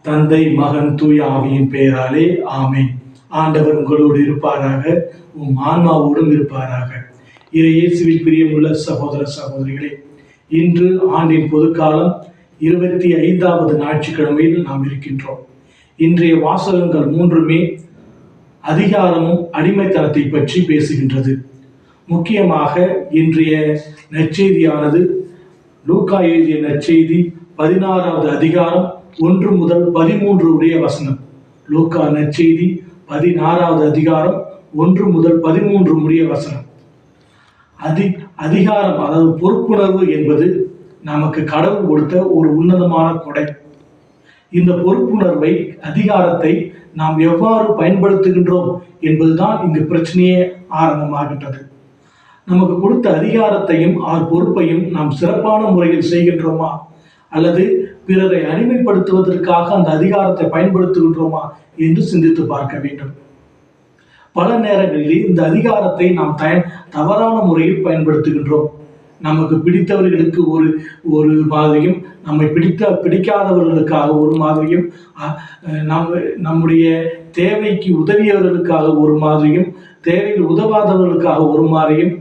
தந்தை மகன் தூய ஆவியின் பெயராலே ஆமென். ஆண்டவர் உங்களோடு இருப்பாராக, உம் ஆன்மாவோடும் இருப்பாராக. இயேசுவில் பிரியமுள்ள சகோதர சகோதரிகளே, இன்று ஆண்டின் பொதுக்காலம் 25வது ஞாயிற்றுக்கிழமையில் நாம் இருக்கின்றோம். இன்றைய வாசகங்கள் மூன்றுமே அதிகாரமும் அடிமைத்தனத்தை பற்றி பேசுகின்றது. முக்கியமாக இன்றைய நற்செய்தியானது லூக்கா எழுதிய நற்செய்தி 16வது அதிகாரம் 1 முதல் 13 உடைய வசனம். லூக்கா நற்செய்தி 16வது அதிகாரம் 1 முதல் 13 உடைய வசனம். அதிகாரம், அதாவது பொறுப்புணர்வு என்பது நமக்கு கடவுள் கொடுத்த ஒரு உன்னதமான கொடை. இந்த பொறுப்புணர்வை, அதிகாரத்தை நாம் எவ்வாறு பயன்படுத்துகின்றோம் என்பதுதான் இந்த பிரச்சனையே ஆரம்பமாகின்றது. நமக்கு கொடுத்த அதிகாரத்தையும் பொறுப்பையும் நாம் சிறப்பான முறையில் செய்கின்றோமா, அல்லது பிறரை அடிமைப்படுத்துவதற்காக அந்த அதிகாரத்தை பயன்படுத்துகின்றோமா என்று சிந்தித்து பார்க்க வேண்டும். பல நேரங்களில் இந்த அதிகாரத்தை நாம் தவறான முறையில் பயன்படுத்துகின்றோம். நமக்கு பிடித்தவர்களுக்கு ஒரு மாதிரியும், நம்மை பிடிக்காதவர்களுக்காக ஒரு மாதிரியும், நம்முடைய தேவைக்கு உதவியவர்களுக்காக ஒரு மாதிரியும், தேவையில் உதவாதவர்களுக்காக ஒரு மாதிரியும்,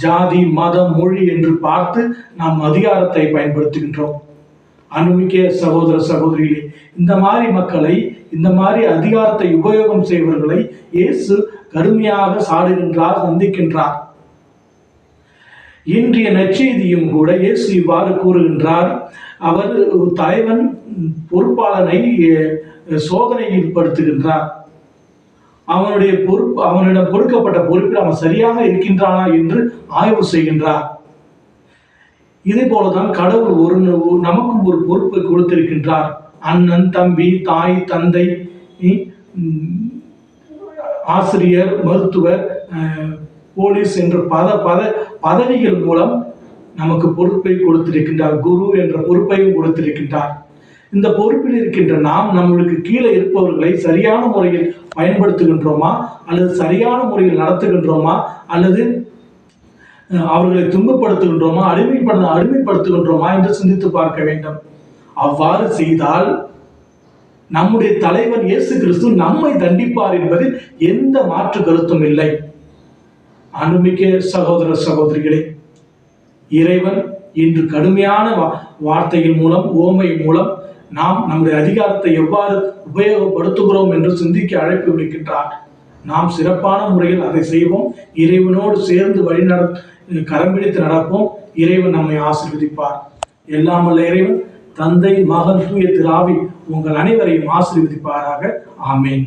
ஜாதி மதம் மொழி என்று பார்த்து நாம் அதிகாரத்தை பயன்படுத்துகின்றோம். அன்புமிக்க சகோதர சகோதரிகளே, இந்த மாதிரி மக்களை, இந்த மாதிரி அதிகாரத்தை உபயோகம் செய்வர்களை இயேசு கடுமையாக சாடுகின்றார், சந்திக்கின்றார். இன்றைய நற்செய்தியும் கூட இயேசு இவ்வாறு கூறுகின்றார். அவர் தலைவன் பொறுப்பாளனை சோதனையில் படுத்துகின்றார். அவனிடம் கொடுக்கப்பட்ட பொறுப்பில் அவன் சரியாக இருக்கின்றானா என்று ஆய்வு செய்கின்றார். இதே போலதான் கடவுள் நமக்கும் ஒரு பொறுப்பை கொடுத்திருக்கின்றார். அண்ணன், தம்பி, தாய், தந்தை, ஆசிரியர், மருத்துவர், போலீஸ் என்ற பதவிகள் மூலம் நமக்கு பொறுப்பை கொடுத்திருக்கின்றார். குரு என்ற பொறுப்பையும் கொடுத்திருக்கின்றார். இந்த பொறுப்பில் இருக்கின்ற நாம் நம்மளுக்கு கீழே இருப்பவர்களை சரியான முறையில் பயன்படுத்துகின்றோமா, அல்லது சரியான முறையில் நடத்துகின்றோமா, அல்லது அவர்களை துன்பப்படுத்துகின்றோமா, அடிமைப்படுத்துகின்றோமா என்று சிந்தித்து பார்க்க வேண்டும். அவ்வாறு செய்தால் நம்முடைய தலைவர் இயேசு கிறிஸ்து நம்மை தண்டிப்பார் என்பதில் எந்த மாற்று கருத்தும் இல்லை. அன்புமிக்க சகோதர சகோதரிகளே, இறைவன் இன்று கடுமையான வார்த்தையின் மூலம், ஓமை மூலம் நாம் நம்முடைய அதிகாரத்தை எவ்வாறு உபயோகப்படுத்துகிறோம் என்று சிந்திக்க அழைப்பு விடுக்கின்றார். நாம் சிறப்பான முறையில் அதை செய்வோம். இறைவனோடு சேர்ந்து கரம் பிடித்து நடப்போம். இறைவன் நம்மை ஆசீர்வதிப்பார். எல்லாம் வல்ல இறைவன், தந்தை, மகன், தூய திரு ஆவி உங்கள் அனைவரையும் ஆசீர்வதிப்பாராக. ஆமென்.